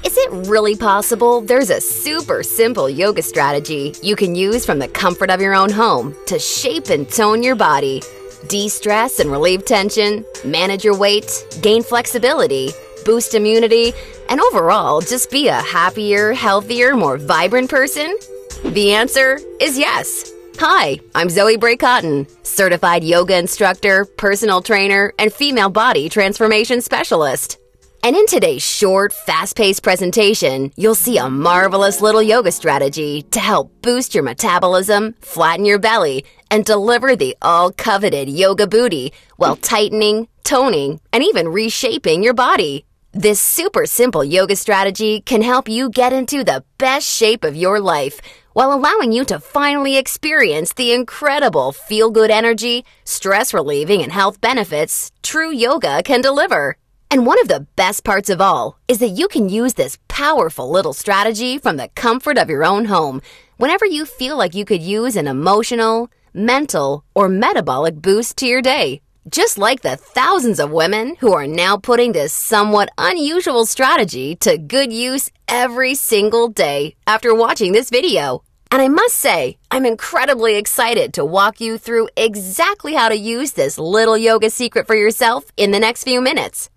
Is it really possible there's a super simple yoga strategy you can use from the comfort of your own home to shape and tone your body, de-stress and relieve tension, manage your weight, gain flexibility, boost immunity, and overall just be a happier, healthier, more vibrant person? The answer is yes. Hi, I'm Zoe Bray Cotton, certified yoga instructor, personal trainer, and female body transformation specialist. And in today's short, fast-paced presentation, you'll see a marvelous little yoga strategy to help boost your metabolism, flatten your belly, and deliver the all-coveted yoga booty while tightening, toning, and even reshaping your body. This super simple yoga strategy can help you get into the best shape of your life while allowing you to finally experience the incredible feel-good energy, stress-relieving, and health benefits true yoga can deliver. And one of the best parts of all is that you can use this powerful little strategy from the comfort of your own home whenever you feel like you could use an emotional, mental, or metabolic boost to your day. Just like the thousands of women who are now putting this somewhat unusual strategy to good use every single day after watching this video. And I must say, I'm incredibly excited to walk you through exactly how to use this little yoga secret for yourself in the next few minutes.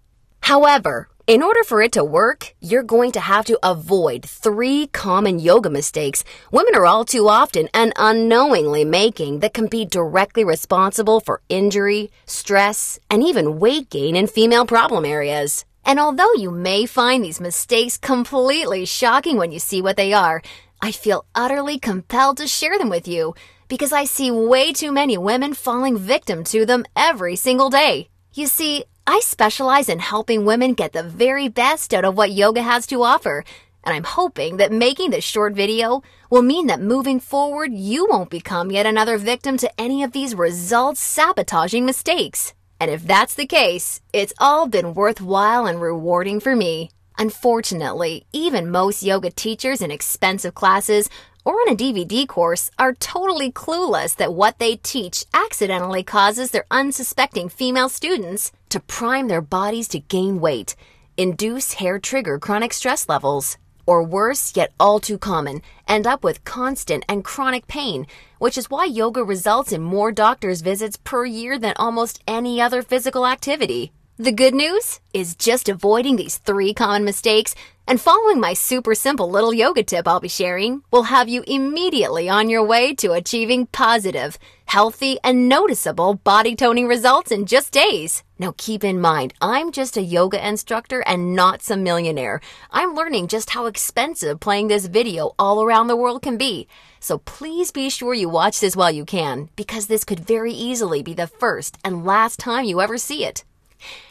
However, in order for it to work, you're going to have to avoid 3 common yoga mistakes women are all too often and unknowingly making that can be directly responsible for injury, stress, and even weight gain in female problem areas. And although you may find these mistakes completely shocking when you see what they are, I feel utterly compelled to share them with you because I see way too many women falling victim to them every single day. You see, I specialize in helping women get the very best out of what yoga has to offer, and I'm hoping that making this short video will mean that moving forward you won't become yet another victim to any of these results-sabotaging mistakes. And if that's the case, it's all been worthwhile and rewarding for me. Unfortunately, even most yoga teachers in expensive classes or on a DVD course are totally clueless that what they teach accidentally causes their unsuspecting female students to prime their bodies to gain weight, induce hair-trigger chronic stress levels, or worse, yet all too common, end up with constant and chronic pain, which is why yoga results in more doctor's visits per year than almost any other physical activity. The good news is just avoiding these 3 common mistakes and following my super simple little yoga tip I'll be sharing will have you immediately on your way to achieving positive, healthy, and noticeable body toning results in just days. Now keep in mind, I'm just a yoga instructor and not some millionaire. I'm learning just how expensive playing this video all around the world can be. So please be sure you watch this while you can, because this could very easily be the first and last time you ever see it.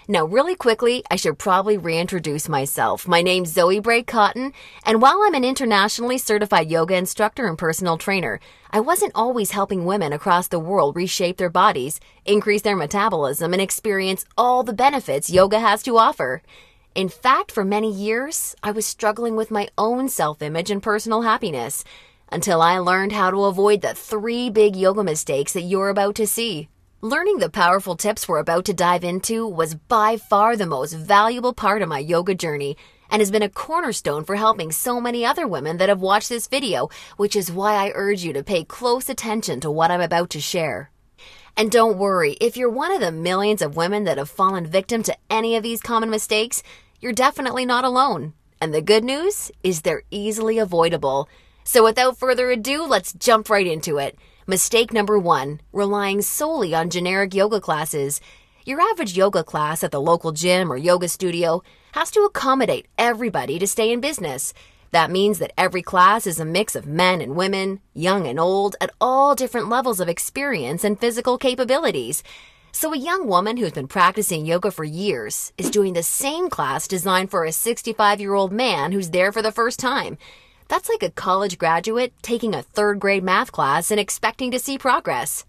Now, really quickly, I should probably reintroduce myself. My name's Zoe Bray Cotton, and while I'm an internationally certified yoga instructor and personal trainer, I wasn't always helping women across the world reshape their bodies, increase their metabolism, and experience all the benefits yoga has to offer. In fact, for many years, I was struggling with my own self-image and personal happiness, until I learned how to avoid the 3 big yoga mistakes that you're about to see. Learning the powerful tips we're about to dive into was by far the most valuable part of my yoga journey and has been a cornerstone for helping so many other women that have watched this video, which is why I urge you to pay close attention to what I'm about to share. And don't worry, if you're one of the millions of women that have fallen victim to any of these common mistakes, you're definitely not alone. And the good news is they're easily avoidable. So without further ado, let's jump right into it. Mistake number 1, relying solely on generic yoga classes. Your average yoga class at the local gym or yoga studio has to accommodate everybody to stay in business. That means that every class is a mix of men and women, young and old, at all different levels of experience and physical capabilities. So a young woman who's been practicing yoga for years is doing the same class designed for a 65-year-old man who's there for the first time. That's like a college graduate taking a 3rd grade math class and expecting to see progress.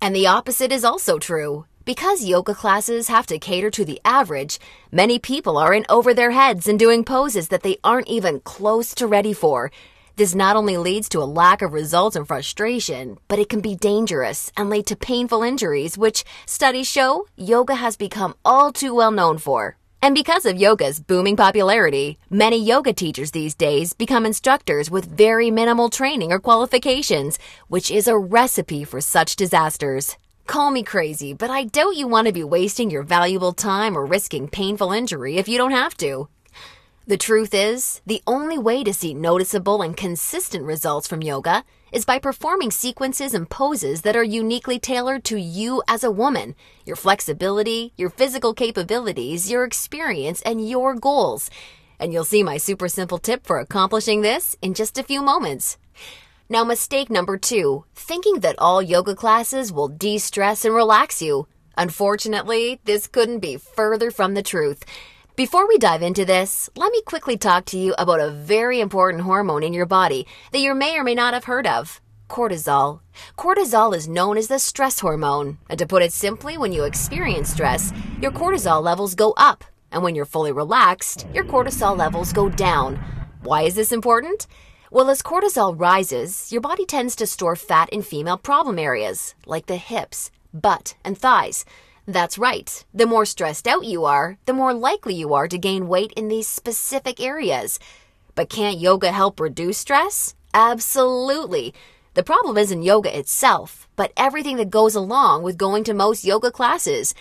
And the opposite is also true. Because yoga classes have to cater to the average, many people are in over their heads and doing poses that they aren't even close to ready for. This not only leads to a lack of results and frustration, but it can be dangerous and lead to painful injuries, which studies show yoga has become all too well known for. And because of yoga's booming popularity, many yoga teachers these days become instructors with very minimal training or qualifications, which is a recipe for such disasters. Call me crazy, but I doubt you want to be wasting your valuable time or risking painful injury if you don't have to. The truth is, the only way to see noticeable and consistent results from yoga is by performing sequences and poses that are uniquely tailored to you as a woman, your flexibility, your physical capabilities, your experience, and your goals. And you'll see my super simple tip for accomplishing this in just a few moments. Now, mistake number 2, thinking that all yoga classes will de-stress and relax you. Unfortunately, this couldn't be further from the truth. Before we dive into this, let me quickly talk to you about a very important hormone in your body that you may or may not have heard of: cortisol. Cortisol is known as the stress hormone, and to put it simply, when you experience stress, your cortisol levels go up, and when you're fully relaxed, your cortisol levels go down. Why is this important? Well, as cortisol rises, your body tends to store fat in female problem areas, like the hips, butt, and thighs. That's right. The more stressed out you are, the more likely you are to gain weight in these specific areas. But can't yoga help reduce stress? Absolutely. The problem isn't yoga itself, but everything that goes along with going to most yoga classes.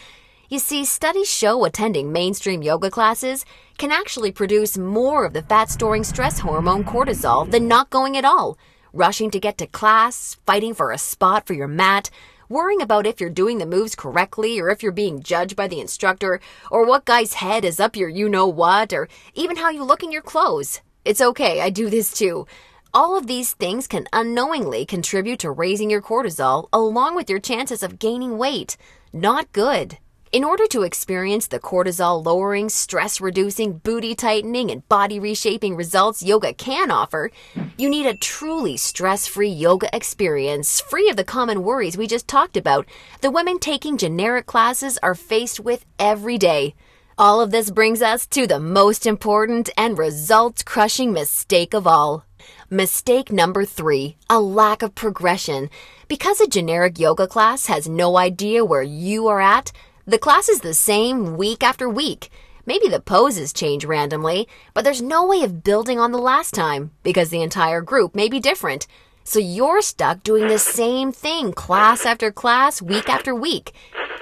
You see, studies show attending mainstream yoga classes can actually produce more of the fat-storing stress hormone cortisol than not going at all. Rushing to get to class, fighting for a spot for your mat, worrying about if you're doing the moves correctly or if you're being judged by the instructor, or what guy's head is up your you-know-what, or even how you look in your clothes. It's okay, I do this too. All of these things can unknowingly contribute to raising your cortisol along with your chances of gaining weight. Not good. In order to experience the cortisol-lowering, stress-reducing, booty-tightening, and body-reshaping results yoga can offer, you need a truly stress-free yoga experience, free of the common worries we just talked about the women taking generic classes are faced with every day. All of this brings us to the most important and results-crushing mistake of all. Mistake number 3, a lack of progression. Because a generic yoga class has no idea where you are at, the class is the same week after week. Maybe the poses change randomly, but there's no way of building on the last time because the entire group may be different. So you're stuck doing the same thing class after class, week after week.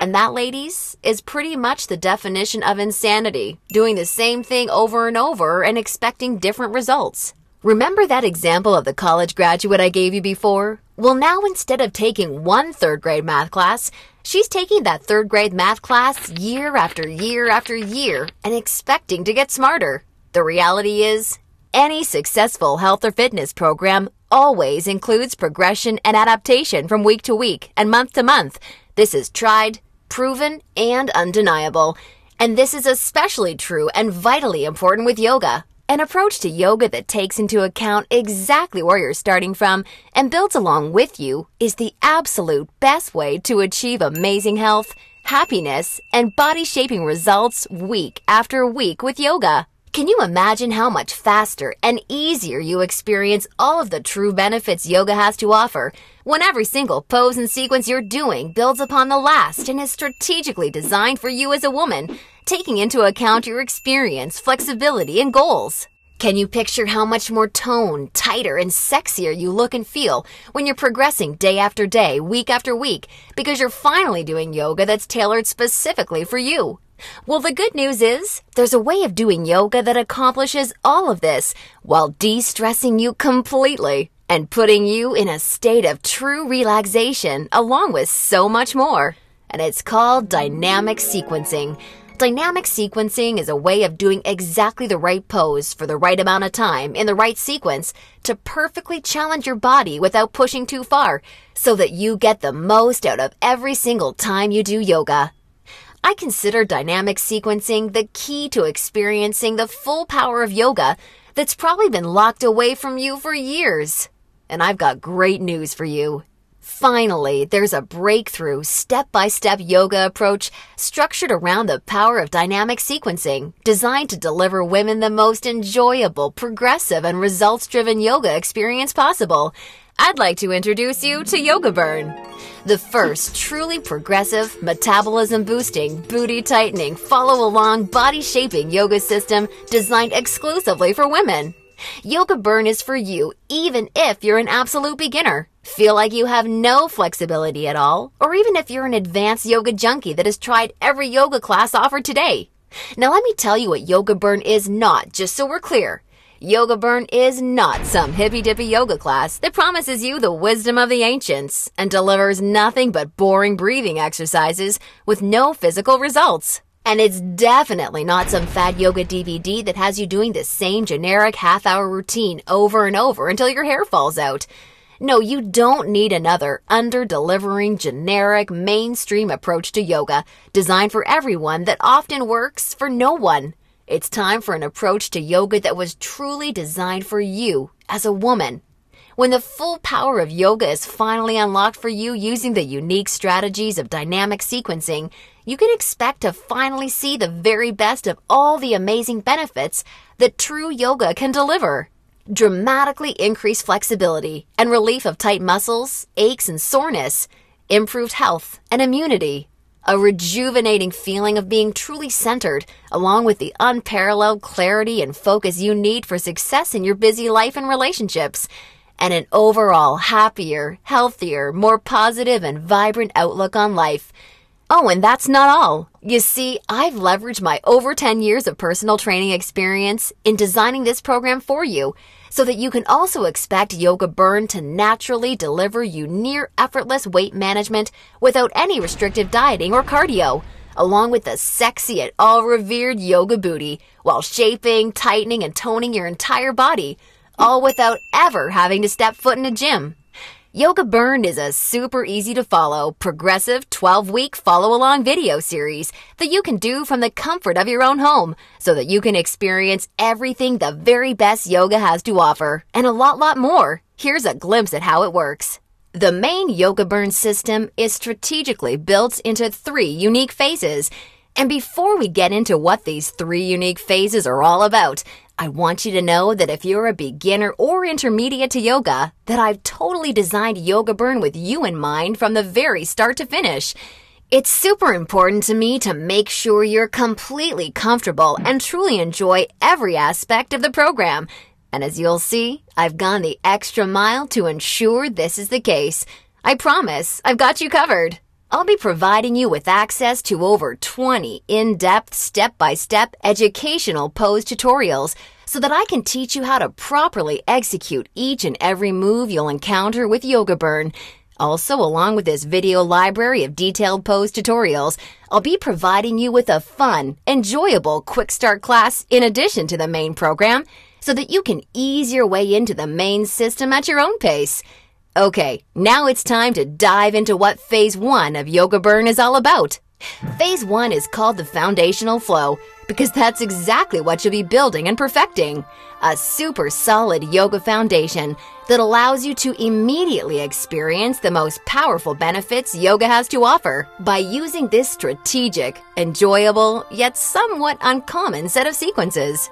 And that, ladies, is pretty much the definition of insanity, doing the same thing over and over and expecting different results. Remember that example of the college graduate I gave you before? Well, now instead of taking one third-grade math class, she's taking that third-grade math class year after year after year and expecting to get smarter. The reality is, any successful health or fitness program always includes progression and adaptation from week to week and month to month. This is tried, proven, and undeniable. And this is especially true and vitally important with yoga. An approach to yoga that takes into account exactly where you're starting from and builds along with you is the absolute best way to achieve amazing health, happiness, and body-shaping results week after week with yoga. Can you imagine how much faster and easier you experience all of the true benefits yoga has to offer when every single pose and sequence you're doing builds upon the last and is strategically designed for you as a woman, taking into account your experience, flexibility, and goals? Can you picture how much more toned, tighter, and sexier you look and feel when you're progressing day after day, week after week, because you're finally doing yoga that's tailored specifically for you? Well, the good news is there's a way of doing yoga that accomplishes all of this while de-stressing you completely and putting you in a state of true relaxation along with so much more. And it's called dynamic sequencing. Dynamic sequencing is a way of doing exactly the right pose for the right amount of time in the right sequence to perfectly challenge your body without pushing too far so that you get the most out of every single time you do yoga. I consider dynamic sequencing the key to experiencing the full power of yoga that's probably been locked away from you for years. And I've got great news for you. Finally, there's a breakthrough, step-by-step yoga approach structured around the power of dynamic sequencing, designed to deliver women the most enjoyable, progressive, and results-driven yoga experience possible. I'd like to introduce you to Yoga Burn, the first truly progressive, metabolism-boosting, booty-tightening, follow-along, body-shaping yoga system designed exclusively for women. Yoga Burn is for you even if you're an absolute beginner, feel like you have no flexibility at all, or even if you're an advanced yoga junkie that has tried every yoga class offered today. Now let me tell you what Yoga Burn is not, just so we're clear. Yoga Burn is not some hippy-dippy yoga class that promises you the wisdom of the ancients and delivers nothing but boring breathing exercises with no physical results. And it's definitely not some fad yoga DVD that has you doing the same generic half-hour routine over and over until your hair falls out. No, you don't need another under-delivering, generic, mainstream approach to yoga designed for everyone that often works for no one. It's time for an approach to yoga that was truly designed for you as a woman. When the full power of yoga is finally unlocked for you using the unique strategies of dynamic sequencing, you can expect to finally see the very best of all the amazing benefits that true yoga can deliver. Dramatically increased flexibility and relief of tight muscles, aches and soreness, improved health and immunity, a rejuvenating feeling of being truly centered, along with the unparalleled clarity and focus you need for success in your busy life and relationships, and an overall happier, healthier, more positive and vibrant outlook on life. Oh, and that's not all. You see, I've leveraged my over 10 years of personal training experience in designing this program for you, so that you can also expect Yoga Burn to naturally deliver you near effortless weight management without any restrictive dieting or cardio, along with the sexy and all-revered yoga booty, while shaping, tightening, and toning your entire body, all without ever having to step foot in a gym. Yoga Burn is a super easy to follow, progressive 12-week follow-along video series that you can do from the comfort of your own home so that you can experience everything the very best yoga has to offer and a lot more. Here's a glimpse at how it works. The main Yoga Burn system is strategically built into 3 unique phases. And before we get into what these 3 unique phases are all about, I want you to know that if you're a beginner or intermediate to yoga, that I've totally designed Yoga Burn with you in mind from the very start to finish. It's super important to me to make sure you're completely comfortable and truly enjoy every aspect of the program. And as you'll see, I've gone the extra mile to ensure this is the case. I promise, I've got you covered. I'll be providing you with access to over 20 in-depth, step-by-step educational pose tutorials so that I can teach you how to properly execute each and every move you'll encounter with Yoga Burn. Also, along with this video library of detailed pose tutorials, I'll be providing you with a fun, enjoyable quick start class in addition to the main program so that you can ease your way into the main system at your own pace. Okay, now it's time to dive into what Phase 1 of Yoga Burn is all about. Phase 1 is called the Foundational Flow because that's exactly what you'll be building and perfecting. A super solid yoga foundation that allows you to immediately experience the most powerful benefits yoga has to offer by using this strategic, enjoyable, yet somewhat uncommon set of sequences.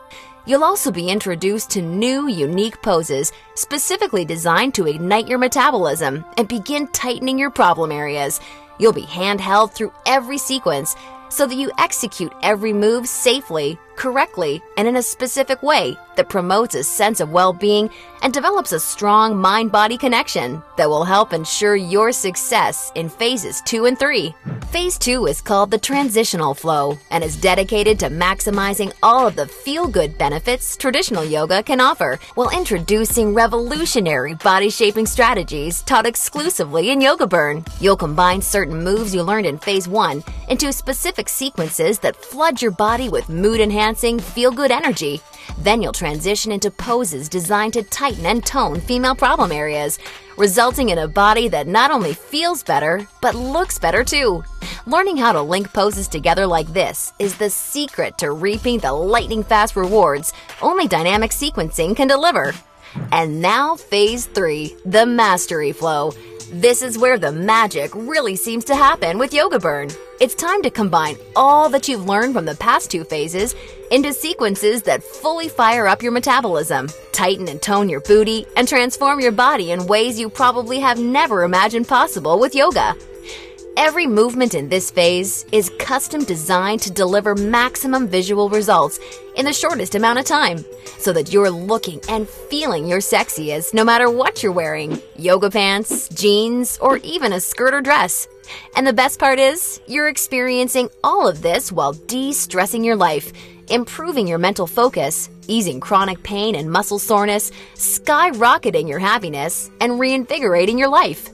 You'll also be introduced to new, unique poses specifically designed to ignite your metabolism and begin tightening your problem areas. You'll be handheld through every sequence so that you execute every move safely, correctly, and in a specific way that promotes a sense of well-being and develops a strong mind-body connection that will help ensure your success in phases 2 and 3. Phase 2 is called the Transitional Flow and is dedicated to maximizing all of the feel-good benefits traditional yoga can offer while introducing revolutionary body-shaping strategies taught exclusively in Yoga Burn. You'll combine certain moves you learned in Phase 1 into specific sequences that flood your body with mood-enhancing, feel-good energy. Then you'll transition into poses designed to tighten and tone female problem areas, resulting in a body that not only feels better, but looks better too. Learning how to link poses together like this is the secret to reaping the lightning-fast rewards only dynamic sequencing can deliver. And now Phase 3, the Mastery Flow. This is where the magic really seems to happen with Yoga Burn. It's time to combine all that you've learned from the past 2 phases into sequences that fully fire up your metabolism, tighten and tone your booty, and transform your body in ways you probably have never imagined possible with yoga. Every movement in this phase is custom designed to deliver maximum visual results in the shortest amount of time, so that you're looking and feeling your sexiest no matter what you're wearing, yoga pants, jeans, or even a skirt or dress. And the best part is, you're experiencing all of this while de-stressing your life, improving your mental focus, easing chronic pain and muscle soreness, skyrocketing your happiness, and reinvigorating your life.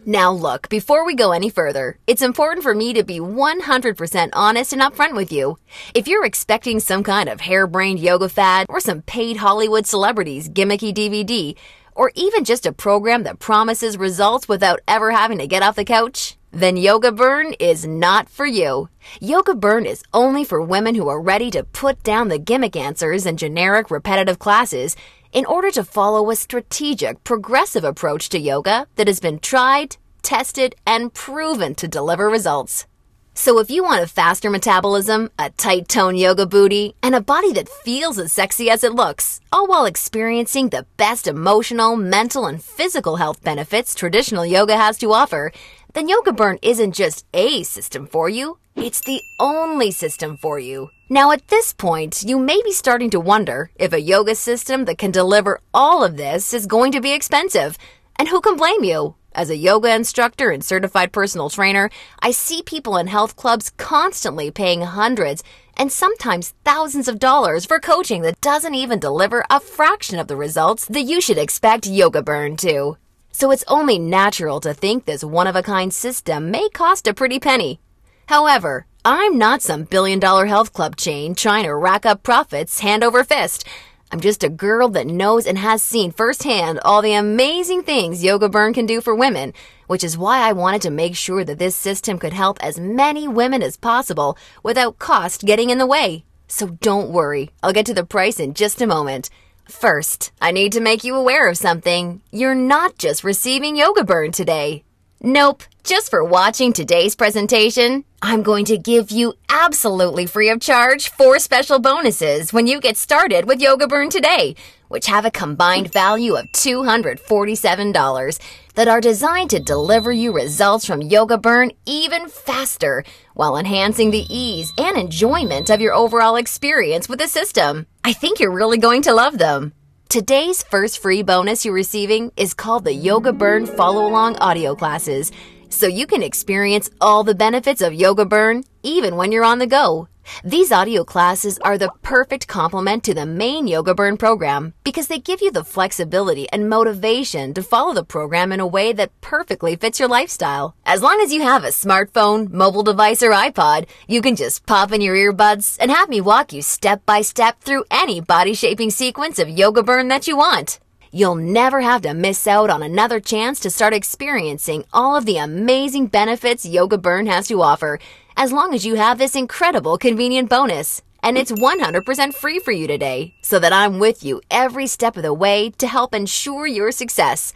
Now look, before we go any further, it's important for me to be 100% honest and upfront with you. If you're expecting some kind of harebrained yoga fad or some paid Hollywood celebrities gimmicky DVD, or even just a program that promises results without ever having to get off the couch, then Yoga Burn is not for you. Yoga Burn is only for women who are ready to put down the gimmick answers and generic repetitive classes in order to follow a strategic, progressive approach to yoga that has been tried, tested, and proven to deliver results. So if you want a faster metabolism, a tight-toned yoga booty, and a body that feels as sexy as it looks, all while experiencing the best emotional, mental, and physical health benefits traditional yoga has to offer, then Yoga Burn isn't just a system for you, it's the only system for you. Now at this point, you may be starting to wonder if a yoga system that can deliver all of this is going to be expensive. And who can blame you? As a yoga instructor and certified personal trainer, I see people in health clubs constantly paying hundreds and sometimes thousands of dollars for coaching that doesn't even deliver a fraction of the results that you should expect Yoga Burn to. So it's only natural to think this one-of-a-kind system may cost a pretty penny. However, I'm not some billion-dollar health club chain trying to rack up profits hand over fist. I'm just a girl that knows and has seen firsthand all the amazing things Yoga Burn can do for women, which is why I wanted to make sure that this system could help as many women as possible without cost getting in the way. So don't worry, I'll get to the price in just a moment. First, I need to make you aware of something. You're not just receiving Yoga Burn today. Nope, just for watching today's presentation, I'm going to give you absolutely free of charge 4 special bonuses when you get started with Yoga Burn today, which have a combined value of $247 that are designed to deliver you results from Yoga Burn even faster while enhancing the ease and enjoyment of your overall experience with the system. I think you're really going to love them. Today's first free bonus you're receiving is called the Yoga Burn Follow-Along Audio Classes, so you can experience all the benefits of Yoga Burn even when you're on the go. These audio classes are the perfect complement to the main Yoga Burn program because they give you the flexibility and motivation to follow the program in a way that perfectly fits your lifestyle. As long as you have a smartphone, mobile device, or iPod, you can just pop in your earbuds and have me walk you step by step through any body-shaping sequence of Yoga Burn that you want. You'll never have to miss out on another chance to start experiencing all of the amazing benefits Yoga Burn has to offer, as long as you have this incredible convenient bonus. And it's 100% free for you today, so that I'm with you every step of the way to help ensure your success.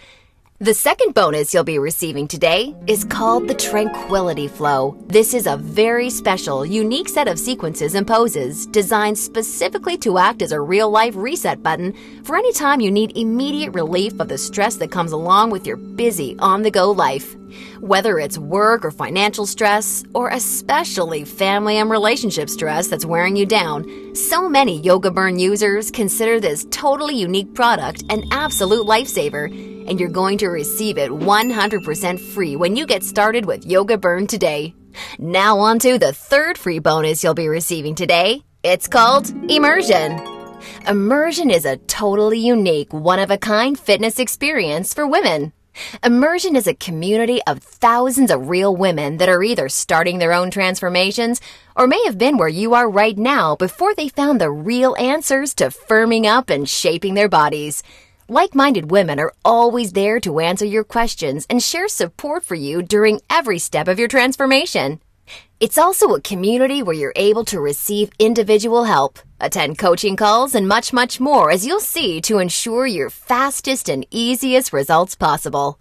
The second bonus you'll be receiving today is called the Tranquility Flow. This is a very special, unique set of sequences and poses designed specifically to act as a real-life reset button for any time you need immediate relief of the stress that comes along with your busy, on-the-go life. Whether it's work or financial stress, or especially family and relationship stress that's wearing you down, so many Yoga Burn users consider this totally unique product an absolute lifesaver, and you're going to receive it 100% free when you get started with Yoga Burn today. Now on to the third free bonus you'll be receiving today. It's called Immersion. Immersion is a totally unique, one-of-a-kind fitness experience for women. Immersion is a community of thousands of real women that are either starting their own transformations or may have been where you are right now before they found the real answers to firming up and shaping their bodies. Like-minded women are always there to answer your questions and share support for you during every step of your transformation. It's also a community where you're able to receive individual help, attend coaching calls, and much, much more, as you'll see, to ensure your fastest and easiest results possible.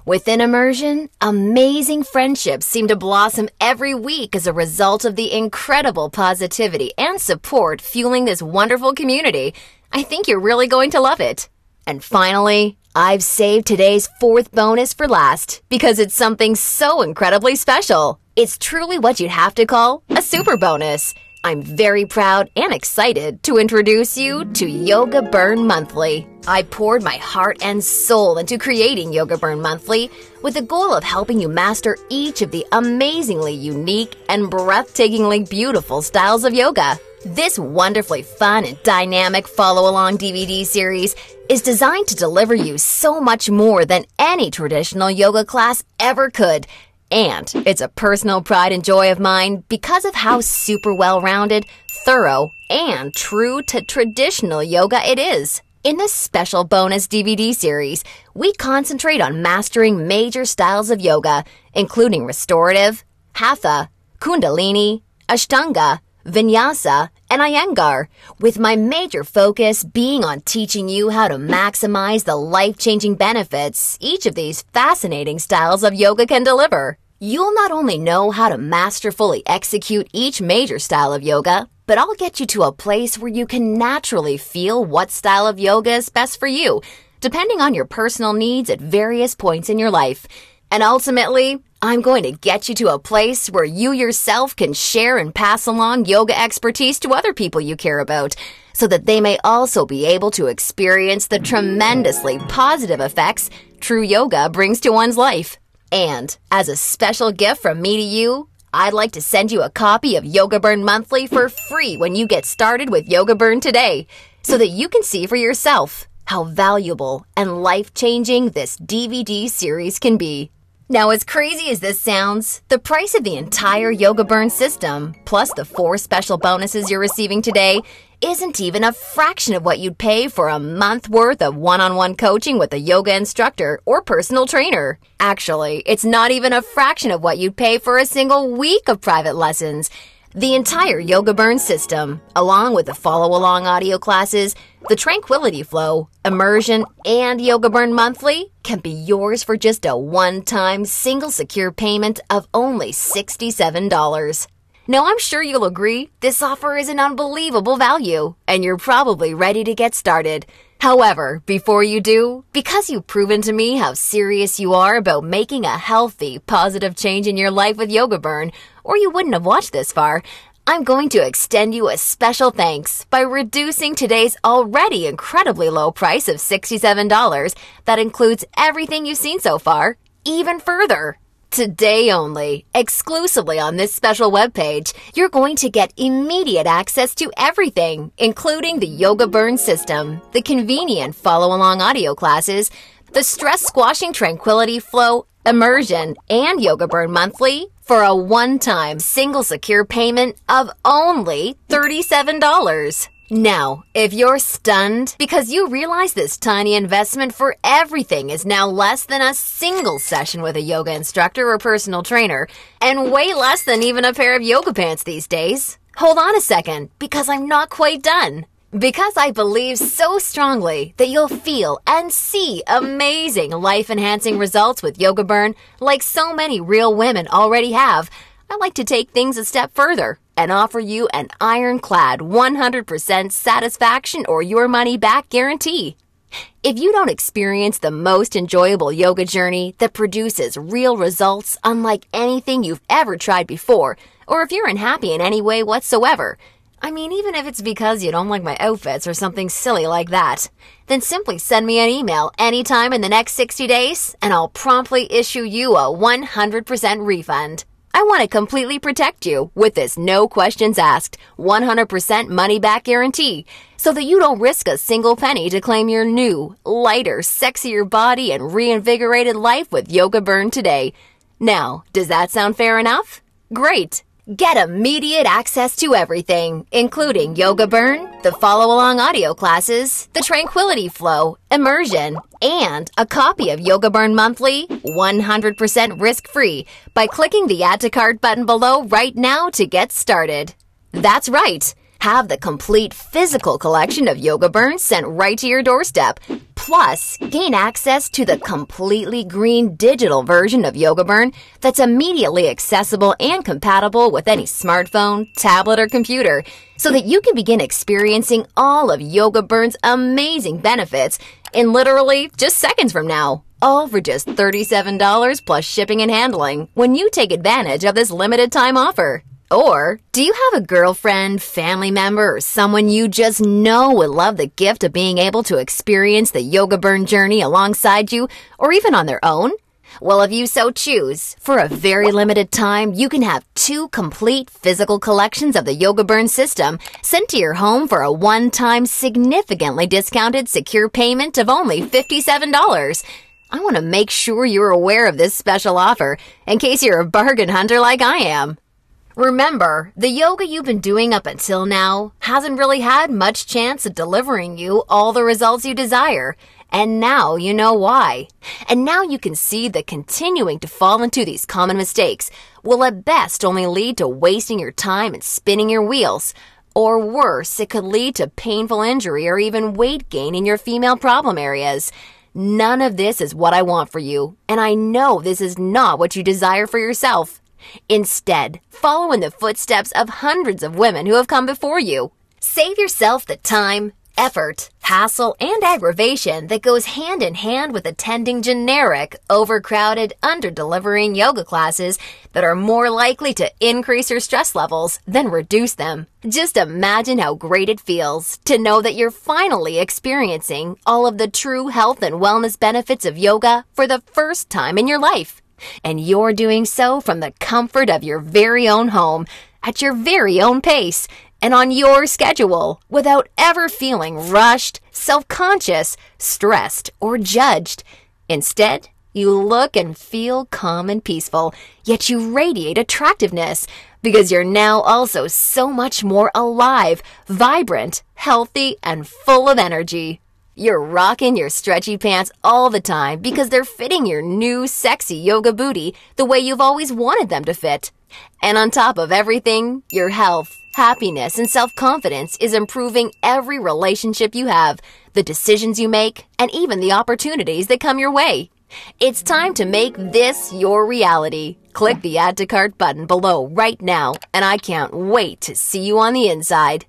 Within Immersion, amazing friendships seem to blossom every week as a result of the incredible positivity and support fueling this wonderful community. I think you're really going to love it. And finally, I've saved today's fourth bonus for last because it's something so incredibly special. It's truly what you'd have to call a super bonus. I'm very proud and excited to introduce you to Yoga Burn Monthly. I poured my heart and soul into creating Yoga Burn Monthly with the goal of helping you master each of the amazingly unique and breathtakingly beautiful styles of yoga. This wonderfully fun and dynamic follow-along DVD series is designed to deliver you so much more than any traditional yoga class ever could. And it's a personal pride and joy of mine because of how super well-rounded, thorough, and true to traditional yoga it is. In this special bonus DVD series, we concentrate on mastering major styles of yoga, including restorative, hatha, kundalini, ashtanga, vinyasa, and iyengar, with my major focus being on teaching you how to maximize the life-changing benefits each of these fascinating styles of yoga can deliver. You'll not only know how to masterfully execute each major style of yoga, but I'll get you to a place where you can naturally feel what style of yoga is best for you, depending on your personal needs at various points in your life. And ultimately, I'm going to get you to a place where you yourself can share and pass along yoga expertise to other people you care about, so that they may also be able to experience the tremendously positive effects true yoga brings to one's life. And as a special gift from me to you, I'd like to send you a copy of Yoga Burn Monthly for free when you get started with Yoga Burn today, so that you can see for yourself how valuable and life-changing this DVD series can be. Now, as crazy as this sounds, the price of the entire Yoga Burn system, plus the 4 special bonuses you're receiving today, isn't even a fraction of what you'd pay for a month worth of one-on-one coaching with a yoga instructor or personal trainer. Actually, it's not even a fraction of what you'd pay for a single week of private lessons. The entire Yoga Burn system, along with the follow-along audio classes, the Tranquility Flow, Immersion, and Yoga Burn Monthly can be yours for just a one-time single secure payment of only $67. Now, I'm sure you'll agree this offer is an unbelievable value, and you're probably ready to get started. However, before you do, because you've proven to me how serious you are about making a healthy, positive change in your life with Yoga Burn, or you wouldn't have watched this far, I'm going to extend you a special thanks by reducing today's already incredibly low price of $67 that includes everything you've seen so far, even further. Today only, exclusively on this special webpage, you're going to get immediate access to everything, including the Yoga Burn system, the convenient follow-along audio classes, the stress-squashing Tranquility Flow, Immersion, and Yoga Burn Monthly for a one-time single secure payment of only $37. Now, if you're stunned because you realize this tiny investment for everything is now less than a single session with a yoga instructor or personal trainer, and way less than even a pair of yoga pants these days, hold on a second, because I'm not quite done. Because I believe so strongly that you'll feel and see amazing life-enhancing results with Yoga Burn like so many real women already have, I like to take things a step further and offer you an ironclad 100% satisfaction or your money back guarantee. If you don't experience the most enjoyable yoga journey that produces real results unlike anything you've ever tried before, or if you're unhappy in any way whatsoever, I mean, even if it's because you don't like my outfits or something silly like that, then simply send me an email anytime in the next 60 days and I'll promptly issue you a 100% refund. I want to completely protect you with this no questions asked, 100% money back guarantee, so that you don't risk a single penny to claim your new, lighter, sexier body and reinvigorated life with Yoga Burn today. Now, does that sound fair enough? Great! Get immediate access to everything, including Yoga Burn, the follow-along audio classes, the Tranquility Flow, Immersion, and a copy of Yoga Burn Monthly 100% risk-free by clicking the Add to Cart button below right now to get started. That's right! Have the complete physical collection of Yoga Burns sent right to your doorstep. Plus, gain access to the completely green digital version of Yoga Burn that's immediately accessible and compatible with any smartphone, tablet, or computer, so that you can begin experiencing all of Yoga Burn's amazing benefits in literally just seconds from now. All for just $37 plus shipping and handling when you take advantage of this limited time offer. Or, do you have a girlfriend, family member, or someone you just know would love the gift of being able to experience the Yoga Burn journey alongside you, or even on their own? Well, if you so choose, for a very limited time, you can have 2 complete physical collections of the Yoga Burn system sent to your home for a one-time, significantly discounted secure payment of only $57. I want to make sure you're aware of this special offer in case you're a bargain hunter like I am. Remember, the yoga you've been doing up until now hasn't really had much chance of delivering you all the results you desire, and now you know why. And now you can see that continuing to fall into these common mistakes will at best only lead to wasting your time and spinning your wheels. Or worse, it could lead to painful injury or even weight gain in your female problem areas. None of this is what I want for you, and I know this is not what you desire for yourself. Instead, follow in the footsteps of hundreds of women who have come before you. Save yourself the time, effort, hassle, and aggravation that goes hand in hand with attending generic, overcrowded, under-delivering yoga classes that are more likely to increase your stress levels than reduce them. Just imagine how great it feels to know that you're finally experiencing all of the true health and wellness benefits of yoga for the first time in your life. And you're doing so from the comfort of your very own home, at your very own pace, and on your schedule, without ever feeling rushed, self-conscious, stressed, or judged. Instead, you look and feel calm and peaceful, yet you radiate attractiveness, because you're now also so much more alive, vibrant, healthy, and full of energy. You're rocking your stretchy pants all the time because they're fitting your new sexy yoga booty the way you've always wanted them to fit. And on top of everything, your health, happiness, and self-confidence is improving every relationship you have, the decisions you make, and even the opportunities that come your way. It's time to make this your reality. Click the Add to Cart button below right now, and I can't wait to see you on the inside.